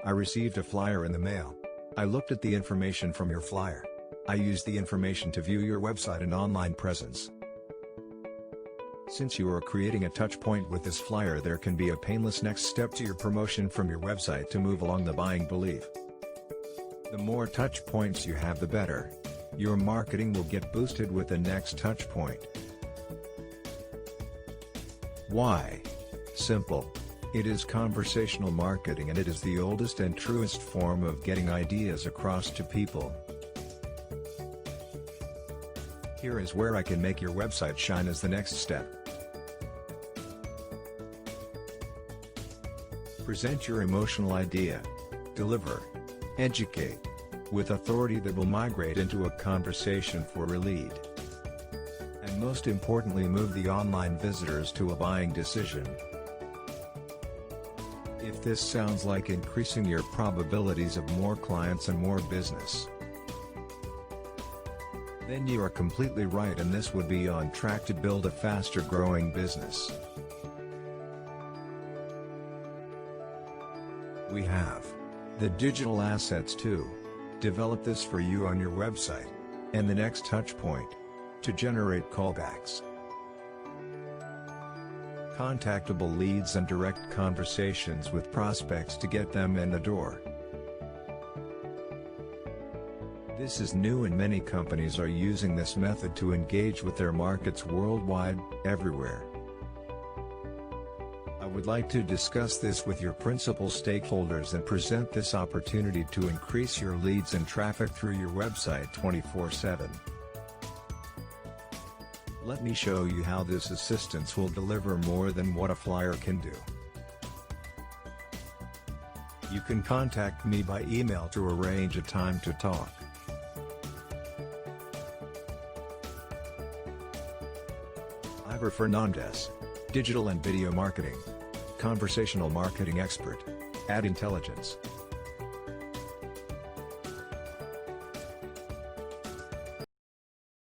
I received a flyer in the mail. I looked at the information from your flyer. I used the information to view your website and online presence. Since you are creating a touchpoint with this flyer, there can be a painless next step to your promotion from your website to move along the buying belief. The more touch points you have, the better. Your marketing will get boosted with the next touch point. Why? Simple. It is conversational marketing, and it is the oldest and truest form of getting ideas across to people. Here is where I can make your website shine as the next step. Present your emotional idea. Deliver. Educate. With authority that will migrate into a conversation for a lead. And most importantly, move the online visitors to a buying decision. If this sounds like increasing your probabilities of more clients and more business, then you are completely right, and this would be on track to build a faster growing business. We have the digital assets to develop this for you on your website, and the next touch point to generate callbacks, contactable leads, and direct conversations with prospects to get them in the door. This is new, and many companies are using this method to engage with their markets worldwide, everywhere. I would like to discuss this with your principal stakeholders and present this opportunity to increase your leads and traffic through your website 24/7. Let me show you how this assistance will deliver more than what a flyer can do. You can contact me by email to arrange a time to talk. Ivor Fernandez, Digital and Video Marketing. Conversational Marketing Expert. Ad Intelligence.